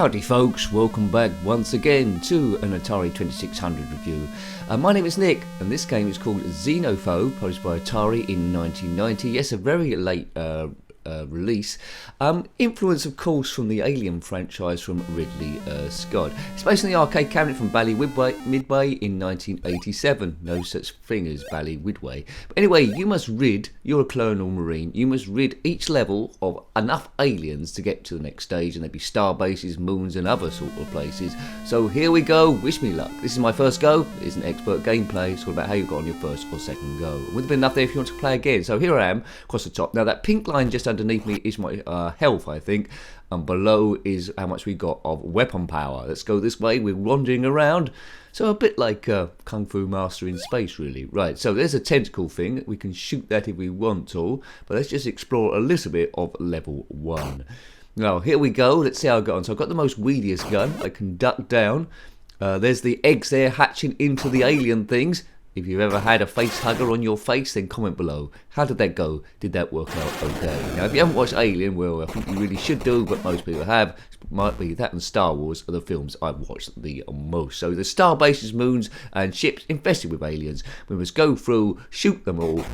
Howdy folks, welcome back once again to an Atari 2600 review. My name is Nick and this game is called Xenophobe, published by Atari in 1990. Yes, a very late release. Influence of course from the Alien franchise from Ridley Scott. It's based on the arcade cabinet from Bally Midway in 1987. No such thing as Bally Midway. But anyway, you're a colonial marine, you must rid each level of enough aliens to get to the next stage, and there'd be star bases, moons and other sort of places. So here we go, wish me luck. This is my first go, it's an expert gameplay, it's all about how you got on your first or second go. Would have been enough there if you want to play again. So here I am, across the top. Now that pink line just underneath me is my health, I think, and below is how much we got of weapon power. Let's go this way, we're wandering around, so a bit like Kung Fu Master in space really. Right, so there's a tentacle thing, we can shoot that if we want to, but let's just explore a little bit of level 1. Now here we go, let's see how I got on. So I've got the most weediest gun, I can duck down, there's the eggs there hatching into the alien things. If you've ever had a face hugger on your face, then comment below. How did that go? Did that work out okay? Now, if you haven't watched Alien, well, I think you really should do, but most people have. It might be that and Star Wars are the films I've watched the most. So the star bases, moons, and ships infested with aliens. We must go through, shoot them all.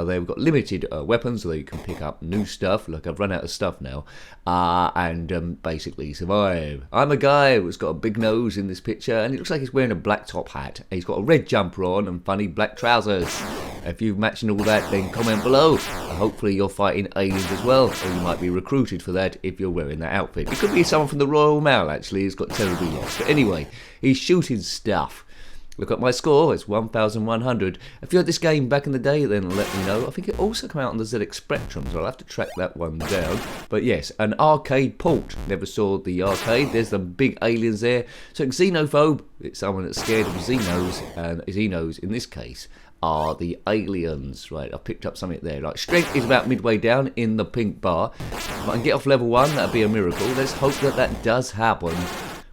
They've got limited weapons, so you can pick up new stuff. Look, I've run out of stuff now. And basically survive. I'm a guy who's got a big nose in this picture, and it looks like he's wearing a black top hat. And he's got a red jumper on and funny black trousers. If you're matching all that, then comment below. Hopefully you're fighting aliens as well, or you might be recruited for that if you're wearing that outfit. It could be someone from the Royal Mail actually, he's got terribly lost. But anyway, he's shooting stuff. Look at my score, it's 1,100. If you had this game back in the day, then let me know. I think it also came out on the ZX Spectrum, so I'll have to track that one down. But yes, an arcade port. Never saw the arcade. There's the big aliens there. So Xenophobe, it's someone that's scared of Xenos, and Xenos in this case are the aliens. Right, I picked up something there. Like, strength is about midway down in the pink bar. If I can get off level 1, that'd be a miracle. Let's hope that that does happen.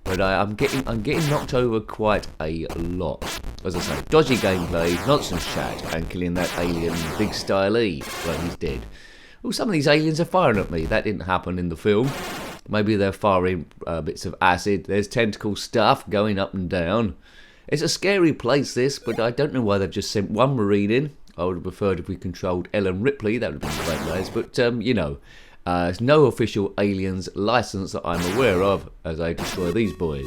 But I'm getting knocked over quite a lot. As I say, dodgy gameplay, nonsense chat, and killing that alien Big Styley. Well, he's dead. Oh, some of these aliens are firing at me. That didn't happen in the film. Maybe they're firing bits of acid. There's tentacle stuff going up and down. It's a scary place, this, but I don't know why they've just sent one Marine in. I would have preferred if we controlled Ellen Ripley. That would have been great, guys. But, you know, there's no official aliens license that I'm aware of as I destroy these boys.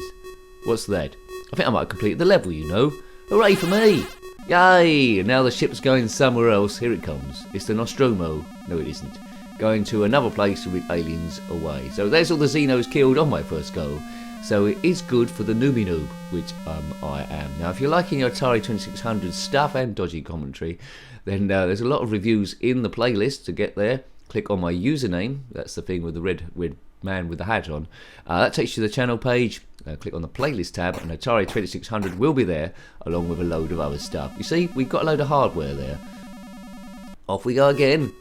What's that? I think I might have completed the level, you know. Hooray for me! Yay! And now the ship's going somewhere else. Here it comes. It's the Nostromo. No, it isn't. Going to another place to rid aliens away. So there's all the Xenos killed on my first go. So it is good for the newbie noob, which I am. Now, if you're liking your Atari 2600 stuff and dodgy commentary, then there's a lot of reviews in the playlist to get there. Click on my username, that's the thing with the red man with the hat on. That takes you to the channel page. Click on the playlist tab and Atari 2600 will be there, along with a load of other stuff. You see, we've got a load of hardware there. Off we go again.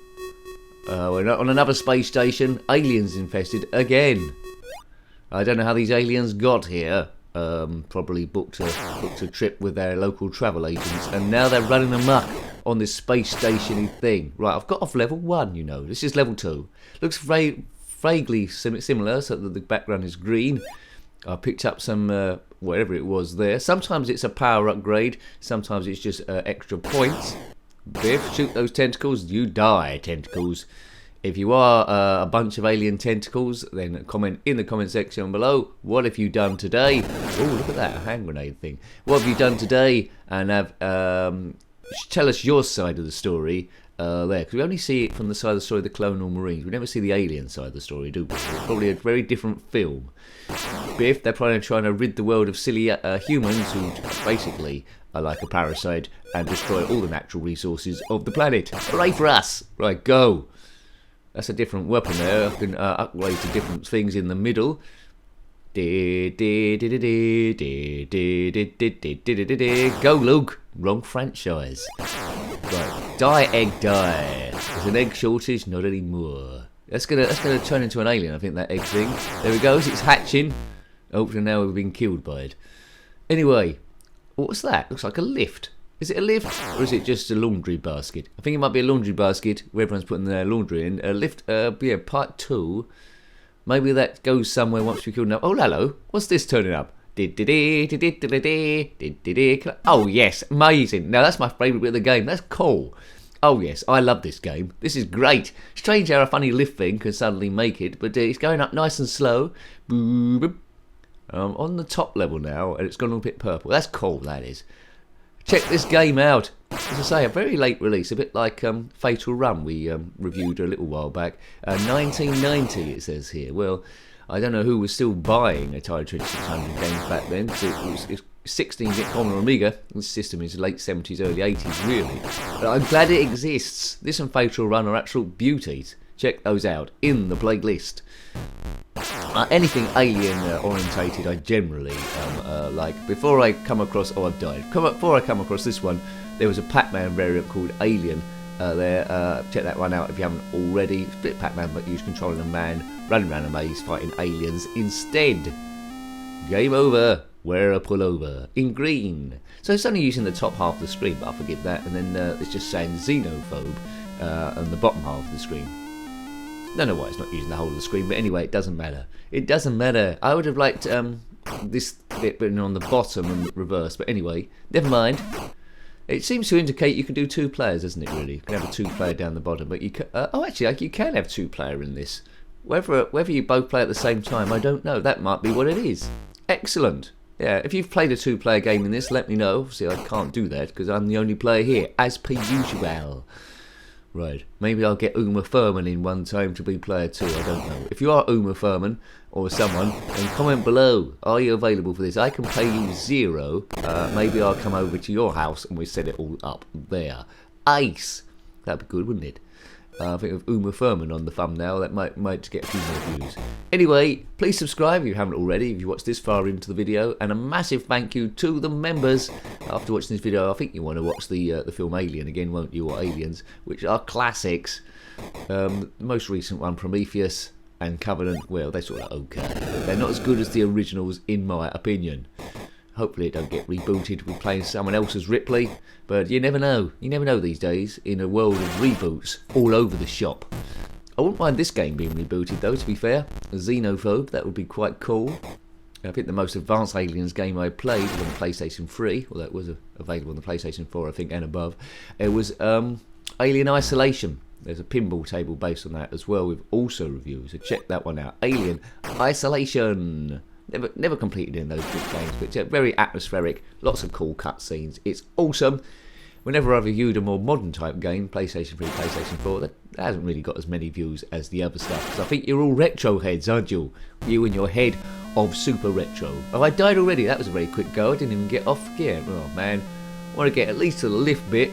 We're not on another space station. Aliens infested again. I don't know how these aliens got here. Probably booked a trip with their local travel agents, and now they're running amok on this space station-y thing. Right, I've got off level 1, you know. This is level 2. Looks vaguely similar, so that the background is green. I picked up some, whatever it was there. Sometimes it's a power upgrade, sometimes it's just extra points. Biff, shoot those tentacles, you die, tentacles. If you are a bunch of alien tentacles, then comment in the comment section below. What have you done today? Oh, look at that, a hand grenade thing. What have you done today? And have tell us your side of the story there, because we only see it from the side of the story of the Colonial Marines. We never see the alien side of the story, do we? It's probably a very different film. Biff, they're probably trying to rid the world of silly humans who basically are like a parasite and destroy all the natural resources of the planet. Hooray for us! Right, go! That's a different weapon there. I can upgrade to different things in the middle. Go, Luke. Wrong franchise. Right. Die, egg, die. There's an egg shortage, not anymore. That's gonna turn into an alien, I think, that egg thing. There it goes, it's hatching. Hopefully now we've been killed by it. Anyway, what's that? Looks like a lift. Is it a lift, or is it just a laundry basket? I think it might be a laundry basket where everyone's putting their laundry in. A lift, yeah, part 2. Maybe that goes somewhere once we kill enough. Oh, hello. What's this turning up? Oh, yes. Amazing. Now, that's my favourite bit of the game. That's cool. Oh, yes. I love this game. This is great. Strange how a funny lift thing can suddenly make it, but it's going up nice and slow. On the top level now, and it's gone a bit purple. That's cool, that is. Check this game out. As I say, a very late release, a bit like Fatal Run we reviewed a little while back. 1990 it says here. Well, I don't know who was still buying Atari 2600 games back then. It's 16-bit Commodore Amiga. This system is late 70s, early 80s, really. But I'm glad it exists. This and Fatal Run are actual beauties. Check those out in the playlist. Anything alien orientated I generally like. Before I come across... Oh, I've died. Before I come across this one, there was a Pac-Man variant called Alien there. Check that one out if you haven't already. It's a bit Pac-Man, but you're controlling a man running around a maze fighting aliens instead. Game over. Wear a pullover. In green. So it's only using the top half of the screen, but I'll forgive that. And then it's just saying Xenophobe on the bottom half of the screen. Don't know why it's not using the whole of the screen, but anyway, it doesn't matter. It doesn't matter. I would have liked this bit written on the bottom and reverse, but anyway, never mind. It seems to indicate you can do 2 players, doesn't it, really? You can have a 2-player down the bottom, but you can... oh, actually, you can have 2-player in this. Whether you both play at the same time, I don't know. That might be what it is. Excellent. Yeah, if you've played a 2-player game in this, let me know. Obviously, I can't do that, because I'm the only player here, as per usual. Right, maybe I'll get Uma Thurman in one time to be player 2, I don't know. If you are Uma Thurman, or someone, then comment below. Are you available for this? I can pay you 0. Maybe I'll come over to your house and we set it all up there. Ace! That'd be good, wouldn't it? I think of Uma Thurman on the thumbnail, that might get a few more views. Anyway, please subscribe if you haven't already, if you watched this far into the video, and a massive thank you to the members. After watching this video, I think you want to watch the film Alien again, won't you, or Aliens, which are classics. The most recent one, Prometheus and Covenant, well, they're sort of okay. They're not as good as the originals, in my opinion. Hopefully it don't get rebooted with playing someone else's Ripley, but you never know. You never know these days in a world of reboots all over the shop. I wouldn't mind this game being rebooted though, to be fair. Xenophobe, that would be quite cool. I think the most advanced Aliens game I played was on the PlayStation 3, well that was available on the PlayStation 4 I think and above. It was Alien Isolation. There's a pinball table based on that as well with also reviews, so check that one out. Alien Isolation. Never completed in those big games, but it's very atmospheric, lots of cool cutscenes. It's awesome. Whenever I've reviewed a more modern type game, PlayStation 3, PlayStation 4, that hasn't really got as many views as the other stuff. Because I think you're all retro heads, aren't you? You and your head of super retro. Oh, I died already. That was a very quick go. I didn't even get off gear. Oh man, I want to get at least to the lift bit.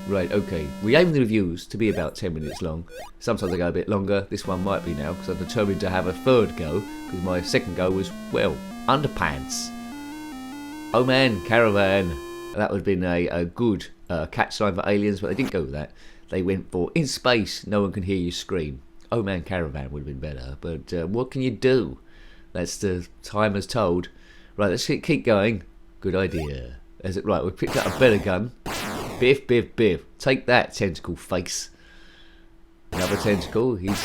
Right, okay. We aim the reviews to be about 10 minutes long. Sometimes they go a bit longer. This one might be now, because I'm determined to have a third go, because my second go was, well, underpants. Oh man, Caravan. That would have been a good catchline for Aliens, but they didn't go with that. They went for, in space, no one can hear you scream. Oh man, Caravan would have been better, but what can you do? That's the time has told. Right, let's keep going. Good idea. Is it right? We've picked up a better gun. Biff, biff, biff. Take that, tentacle face. Another tentacle. He's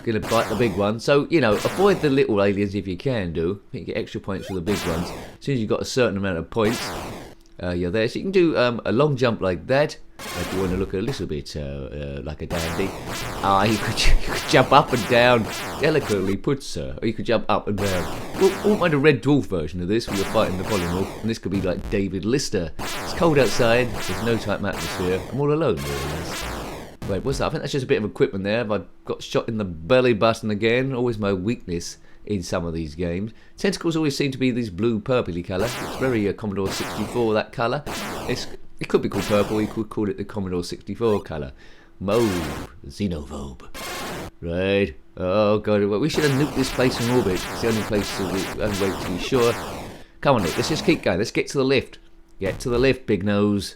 going to bite the big one. So, you know, avoid the little aliens if you can do. You get extra points for the big ones. As soon as you've got a certain amount of points, you're there. So you can do a long jump like that. If you want to look a little bit like a dandy. You could jump up and down. Delicately put, sir. Or you could jump up and down. Won't mind a Red Dwarf version of this where you're fighting the polymorph. And this could be like David Lister. It's cold outside. There's no type atmosphere. I'm all alone, more or less. Wait, what's that? I think that's just a bit of equipment there. Have I got shot in the belly button again? Always my weakness in some of these games. Tentacles always seem to be this blue purpley colour. It's very Commodore 64, that colour. It could be called purple, you could call it the Commodore 64 colour. Mauve, Xenophobe. Right. Oh god, well, we should have nuked this place in orbit. It's the only place to be sure. Come on, Nick, let's just keep going. Let's get to the lift. Get to the lift, big nose.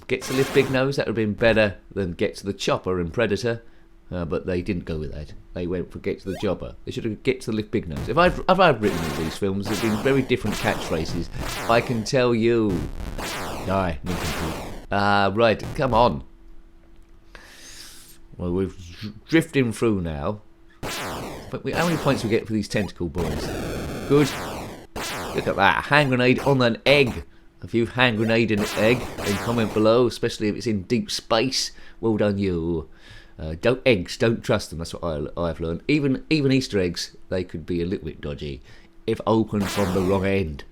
Get to the lift, big nose. That would have been better than get to the chopper in Predator. But they didn't go with that. They went for get to the chopper. They should have get to the lift, big nose. If I've written these films, there've been very different catchphrases. I can tell you. Die, right, come on. Well, we're drifting through now. How many points we get for these tentacle boys? Good. Look at that. Hand grenade on an egg. If you've hand grenaded an egg, then comment below, especially if it's in deep space. Well done you. Don't trust them. That's what I've learned. Even Easter eggs, they could be a little bit dodgy if opened from the wrong end.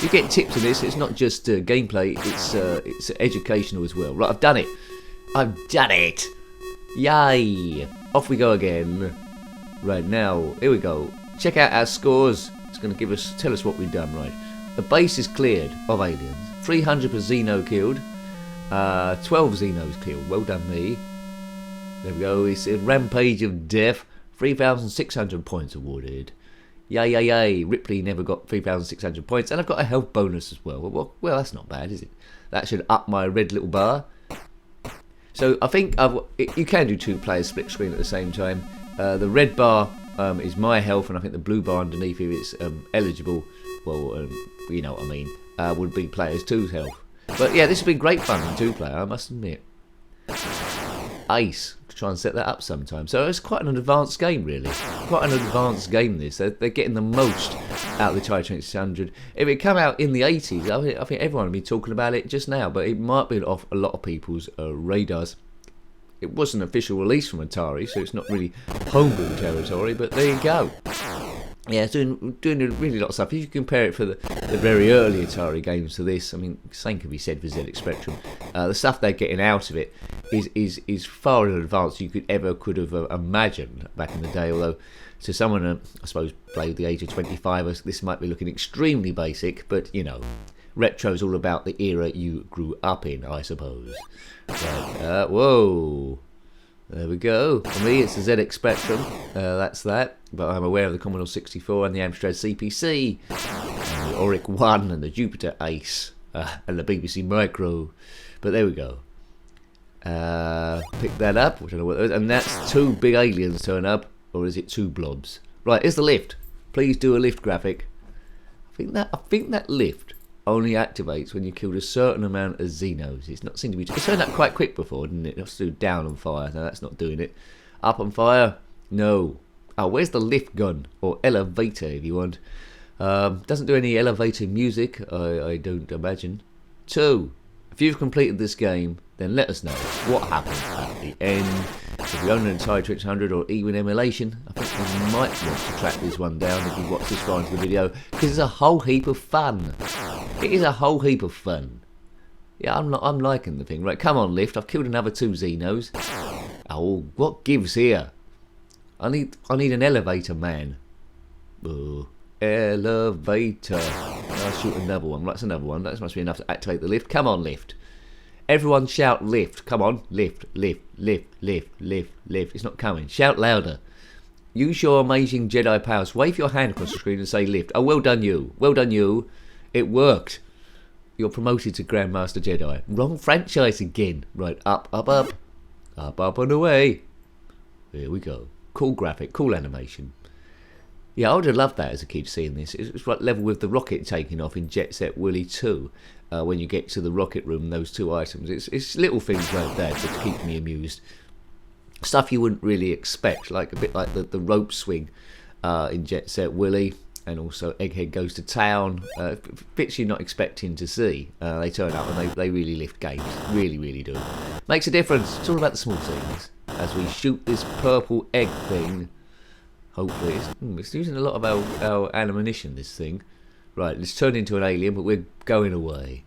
You get tips in this. It's not just gameplay. It's educational as well. Right, I've done it. I've done it. Yay! Off we go again. Right now, here we go. Check out our scores. It's going to tell us what we've done. Right, the base is cleared of aliens. 300 per Xeno killed. 12 Xenos killed. Well done me. There we go. It's a rampage of death. 3,600 points awarded. Yay, yay, yay. Ripley never got 3,600 points. And I've got a health bonus as well. Well, that's not bad, is it? That should up my red little bar. So I think you can do 2 players split screen at the same time. The red bar is my health, and I think the blue bar underneath, if it's eligible, well, you know what I mean, would be players 2's health. But yeah, this has been great fun in 2-player, I must admit. Ace. Try and set that up sometime. So it's quite an advanced game, really. Quite an advanced game, this. They're getting the most out of the Atari 2600. If it came out in the 80s, I think everyone would be talking about it just now, but it might be off a lot of people's radars. It was an official release from Atari, so it's not really homebrew territory, but there you go. Yeah, it's doing really lot of stuff. If you compare it for the very early Atari games to this, I mean, same can be said for ZX Spectrum. The stuff they're getting out of it is far in advance you could have imagined back in the day. Although to someone, I suppose, played the age of 25, this might be looking extremely basic. But you know, retro's all about the era you grew up in, I suppose. Right, whoa. There we go. For me, it's the ZX Spectrum. That's that. But I'm aware of the Commodore 64 and the Amstrad CPC, and the Auric 1 and the Jupiter Ace, and the BBC Micro. But there we go. Pick that up. I don't know what that is. And that's 2 big aliens turn up, or is it 2 blobs? Right, here's the lift. Please do a lift graphic. I think that lift only activates when you killed a certain amount of Xenos. It's not seemed to be. It turned up quite quick before, didn't it? Let's do down on fire. No, that's not doing it. Up on fire. No. Oh, where's the lift gun or elevator if you want? Doesn't do any elevator music. I don't imagine. 2. If you've completed this game, then let us know what happened at the end. If you own an Atari 2600 or even emulation, I think you might want to track this one down if you watch this far into the video, because it's a whole heap of fun. It is a whole heap of fun. Yeah, I'm liking the thing. Right, come on, lift. I've killed another 2 Xenos. Oh, what gives here? I need an elevator man. Oh, elevator. I'll shoot another one. That's another one. That must be enough to activate the lift. Come on, lift. Everyone shout lift. Come on. Lift, lift, lift, lift, lift, lift. It's not coming. Shout louder. Use your amazing Jedi powers. Wave your hand across the screen and say lift. Oh, well done you. Well done you. It worked. You're promoted to Grandmaster Jedi. Wrong franchise again. Right, up, up, up. Up, up and away. Here we go. Cool graphic, cool animation. Yeah, I would have loved that as a kid, seeing this. It's right level with the rocket taking off in Jet Set Willy 2. When you get to the rocket room, those 2 items. It's little things like that that keep me amused. Stuff you wouldn't really expect, like a bit like the rope swing in Jet Set Willy, and also Egghead Goes to Town. Bits you're not expecting to see. They turn up and they really lift games. Really, really do. Makes a difference. It's all about the small things. As we shoot this purple egg thing. Hopefully. It's using a lot of our ammunition, this thing. Right, let's turn into an alien, but we're going away.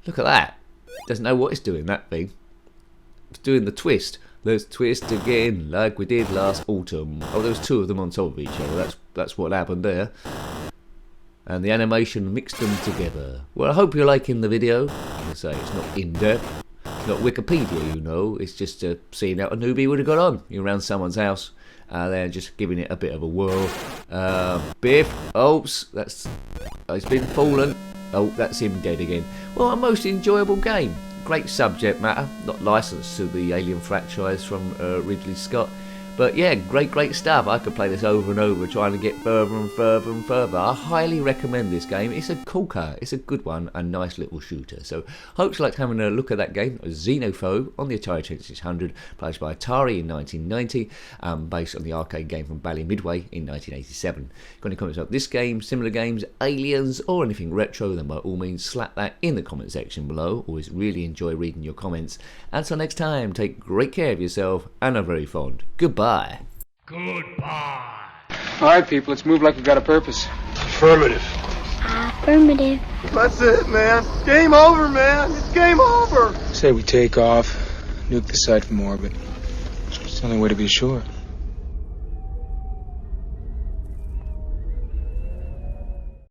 Look at that. Doesn't know what it's doing, that thing. It's doing the twist. Let's twist again, like we did last autumn. Oh, there was 2 of them on top of each other. That's what happened there. And the animation mixed them together. Well, I hope you're liking the video. As I say, it's not in-depth. It's not Wikipedia, you know. It's just seeing how a newbie would have got on. You're around someone's house. They're just giving it a bit of a whirl. Biff. Oops. He's been fallen. Oh, that's him dead again. Well, a most enjoyable game. Great subject matter. Not licensed to the Alien franchise from Ridley Scott. But yeah, great stuff. I could play this over and over, trying to get further and further and further. I highly recommend this game. It's a corker, it's a good one, a nice little shooter. So hope you liked having a look at that game, Xenophobe, on the Atari 2600, published by Atari in 1990, based on the arcade game from Bally Midway in 1987. Got any comments about this game, similar games, aliens, or anything retro, then by all means slap that in the comment section below. Always really enjoy reading your comments. Until next time, take great care of yourself and are very fond. Goodbye. Goodbye. All right, people, let's move like we've got a purpose. Affirmative. Affirmative. That's it, man. Game over, man. It's game over. Say we take off, nuke the site from orbit. It's the only way to be sure.